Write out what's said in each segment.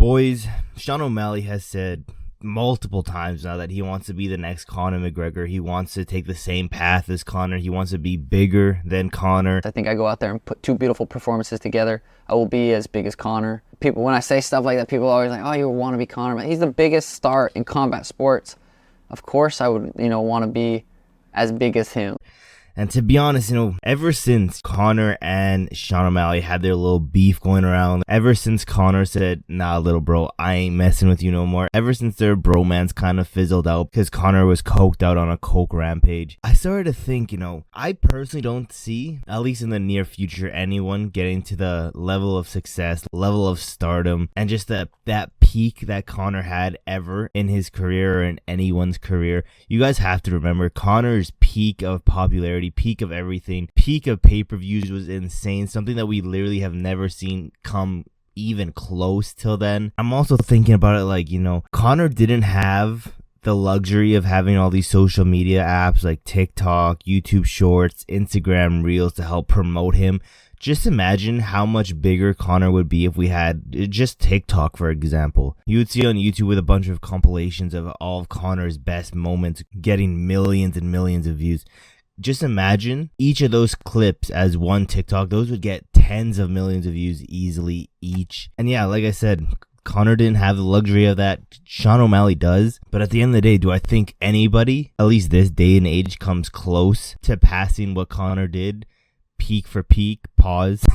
Boys, Sean O'Malley has said multiple times now that he wants to be the next Conor McGregor. He wants to take the same path as Conor. He wants to be bigger than Conor. I think I go out there and put two beautiful performances together, I will be as big as Conor. People, when I say stuff like that, people are always like, oh, you want to be Conor. He's the biggest star in combat sports. Of course I would, want to be as big as him. And to be honest, ever since Conor and Sean O'Malley had their little beef going around, ever since Conor said, nah, little bro, I ain't messing with you no more, ever since their bromance kind of fizzled out because Conor was coked out on a coke rampage, I started to think, I personally don't see, at least in the near future, anyone getting to the level of success, level of stardom, and just that peak that Conor had ever in his career or in anyone's career. You guys have to remember, Conor's peak of popularity, peak of everything, peak of pay-per-views was insane, something that we literally have never seen come even close till then. I'm also thinking about it like, Conor didn't have the luxury of having all these social media apps like TikTok, YouTube Shorts, Instagram Reels to help promote him. Just imagine how much bigger Conor would be if we had just TikTok, for example. You would see on YouTube with a bunch of compilations of all of Conor's best moments getting millions and millions of views. Just imagine each of those clips as one TikTok. Those would get tens of millions of views easily each. And yeah, like I said, Conor didn't have the luxury of that. Sean O'Malley does. But at the end of the day, do I think anybody, at least this day and age, comes close to passing what Conor did? Peak for peak, pause.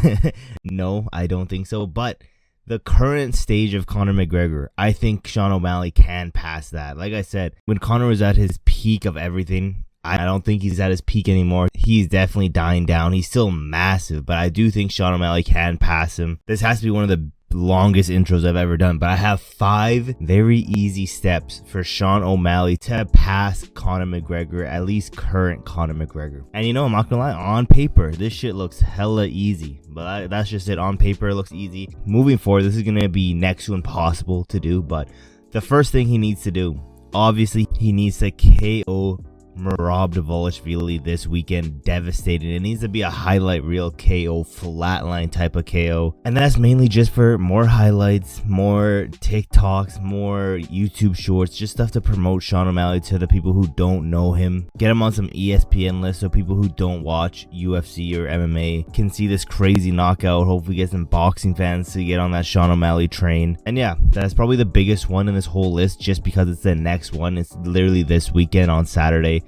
No, I don't think so. But the current stage of Conor McGregor, I think Sean O'Malley can pass that. Like I said, when Conor was at his peak of everything, I don't think he's at his peak anymore. He's definitely dying down. He's still massive, but I do think Sean O'Malley can pass him. This has to be one of the longest intros I've ever done, but I have 5 very easy steps for Sean O'Malley to pass Conor McGregor, at least current Conor McGregor. And I'm not gonna lie, on paper, this shit looks hella easy, but that's just it. On paper, it looks easy. Moving forward, this is gonna be next to impossible to do, but the first thing he needs to do, obviously, he needs to KO Merab Dvalishvili this weekend. Devastated. It needs to be a highlight reel KO, flatline type of KO, and that's mainly just for more highlights, more TikToks, more YouTube Shorts, just stuff to promote Sean O'Malley to the people who don't know him. Get him on some ESPN lists so people who don't watch UFC or MMA can see this crazy knockout. Hopefully get some boxing fans to get on that Sean O'Malley train. And yeah, that's probably the biggest one in this whole list just because it's the next one. It's literally this weekend on Saturday.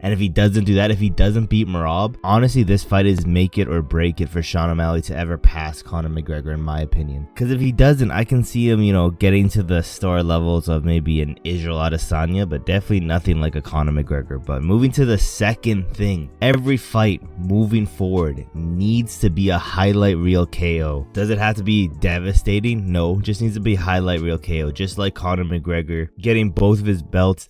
And if he doesn't do that, if he doesn't beat Merab, honestly, this fight is make it or break it for Sean O'Malley to ever pass Conor McGregor, in my opinion. Because if he doesn't, I can see him, getting to the star levels of maybe an Israel Adesanya, but definitely nothing like a Conor McGregor. But moving to the second thing, every fight moving forward needs to be a highlight reel KO. Does it have to be devastating? No, just needs to be highlight reel KO. Just like Conor McGregor getting both of his belts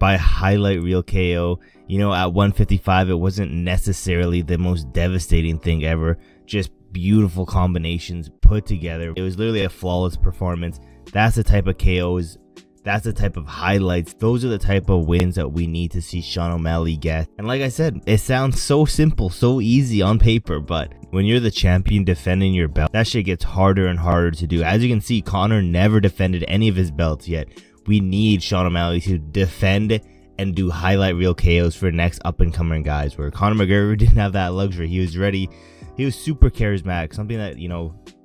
by highlight reel KO. At 155, it wasn't necessarily the most devastating thing ever. Just beautiful combinations put together. It was literally a flawless performance. That's the type of KOs. That's the type of highlights. Those are the type of wins that we need to see Sean O'Malley get. And like I said, it sounds so simple, so easy on paper, but when you're the champion defending your belt, that shit gets harder and harder to do. As you can see, Conor never defended any of his belts yet. We need Sean O'Malley to defend and do highlight reel KOs for next up and coming guys, where Conor McGregor didn't have that luxury. He was ready. He was super charismatic, something that,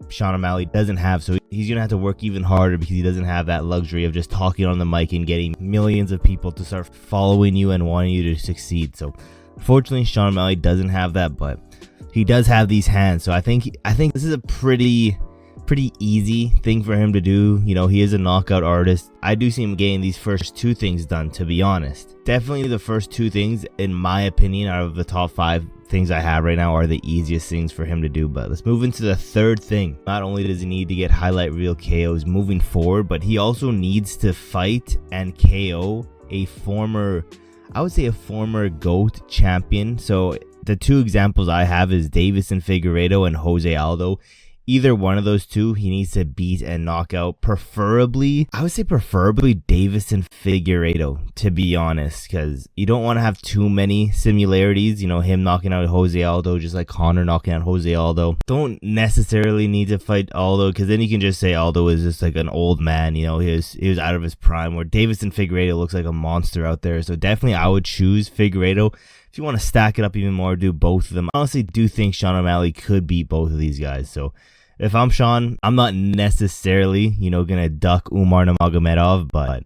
Sean O'Malley doesn't have. So he's going to have to work even harder because he doesn't have that luxury of just talking on the mic and getting millions of people to start following you and wanting you to succeed. So unfortunately, Sean O'Malley doesn't have that, but he does have these hands. So I think this is a pretty easy thing for him to do. He is a knockout artist. I do see him getting these first 2 things done, to be honest. Definitely the first 2 things, in my opinion, out of the top 5 things I have right now, are the easiest things for him to do. But let's move into the third thing. Not only does he need to get highlight reel KOs moving forward, but he also needs to fight and KO a former GOAT champion. So the 2 examples I have is Davison Figueiredo and Jose Aldo. either one of those two he needs to beat and knock out. Preferably, I would say preferably Davison Figueiredo, to be honest, because you don't want to have too many similarities. You know, him knocking out Jose Aldo, just like Conor knocking out Jose Aldo. Don't necessarily need to fight Aldo, because then you can just say Aldo is just like an old man. You know, he was out of his prime, where Davison Figueiredo looks like a monster out there. So definitely I would choose Figueiredo. If you want to stack it up even more, do both of them. I honestly do think Sean O'Malley could beat both of these guys. So if I'm Sean, I'm not necessarily, you know, going to duck Umar Nurmagomedov, but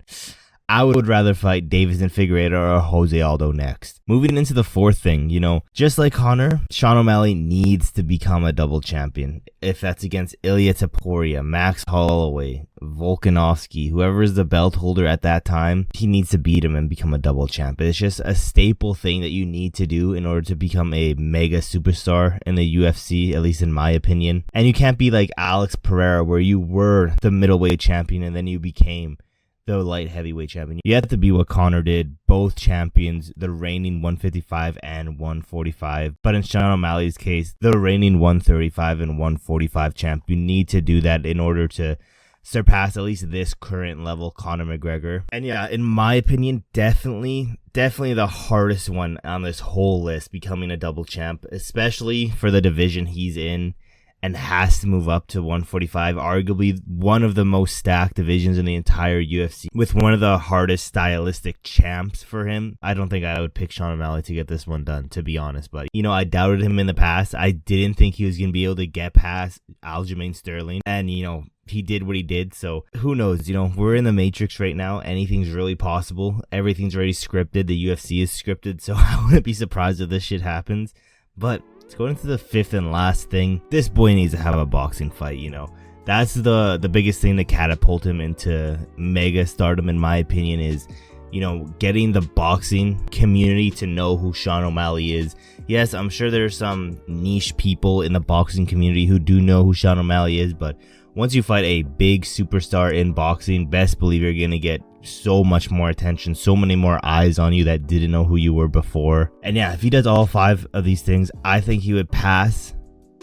I would rather fight Davison Figueiredo or Jose Aldo next. Moving into the fourth thing, you know, just like Conor, Sean O'Malley needs to become a double champion. If that's against Ilia Topuria, Max Holloway, Volkanovski, whoever is the belt holder at that time, he needs to beat him and become a double champ. It's just a staple thing that you need to do in order to become a mega superstar in the UFC, at least in my opinion. And you can't be like Alex Pereira, where you were the middleweight champion and then you became the light heavyweight champion. You have to be what Conor did, both champions, the reigning 155 and 145. But in Sean O'Malley's case, the reigning 135 and 145 champ. You need to do that in order to surpass at least this current level Conor McGregor. And yeah, in my opinion, definitely the hardest one on this whole list, becoming a double champ, especially for the division he's in and has to move up to 145, arguably one of the most stacked divisions in the entire UFC, with one of the hardest stylistic champs for him. I don't think I would pick Sean O'Malley to get this one done, to be honest, but you know, I doubted him in the past. I didn't think he was going to be able to get past Aljamain Sterling, and you know, he did what he did, so who knows? You know, we're in the Matrix right now. Anything's really possible. Everything's already scripted. The UFC is scripted, so I wouldn't be surprised if this shit happens. But let's go into the fifth and last thing. This boy needs to have a boxing fight, you know. That's the biggest thing that catapulted him into mega stardom, in my opinion, is, you know, getting the boxing community to know who Sean O'Malley is. Yes, I'm sure there's some niche people in the boxing community who do know who Sean O'Malley is, but once you fight a big superstar in boxing, best believe you're going to get so much more attention, so many more eyes on you that didn't know who you were before. And yeah, if he does all 5 of these things, I think he would pass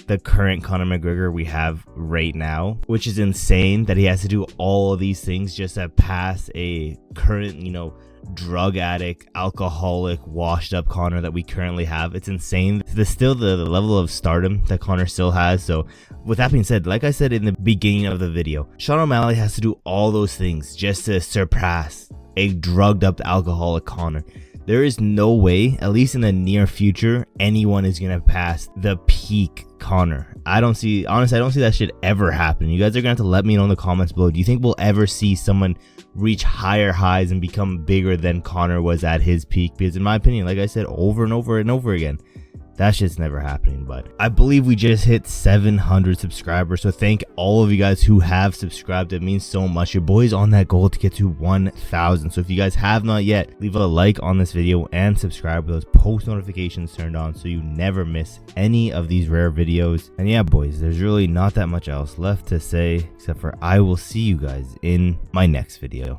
the current Conor McGregor we have right now, which is insane that he has to do all of these things just to pass a current, you know, drug addict, alcoholic, washed up Conor that we currently have. It's insane. There's still the level of stardom that Conor still has. So with that being said, like I said in the beginning of the video, Sean O'Malley has to do all those things just to surpass a drugged up alcoholic Conor. There is no way, at least in the near future, anyone is going to pass the peak Conor. Honestly, I don't see that shit ever happen. You guys are going to have to let me know in the comments below. Do you think we'll ever see someone reach higher highs and become bigger than Conor was at his peak? Because in my opinion, like I said over and over and over again, that shit's never happening. But I believe we just hit 700 subscribers, so thank all of you guys who have subscribed. It means so much. Your boy's on that goal to get to 1,000. So if you guys have not yet, leave a like on this video and subscribe with those post notifications turned on so you never miss any of these rare videos. And yeah, boys, there's really not that much else left to say, except for I will see you guys in my next video.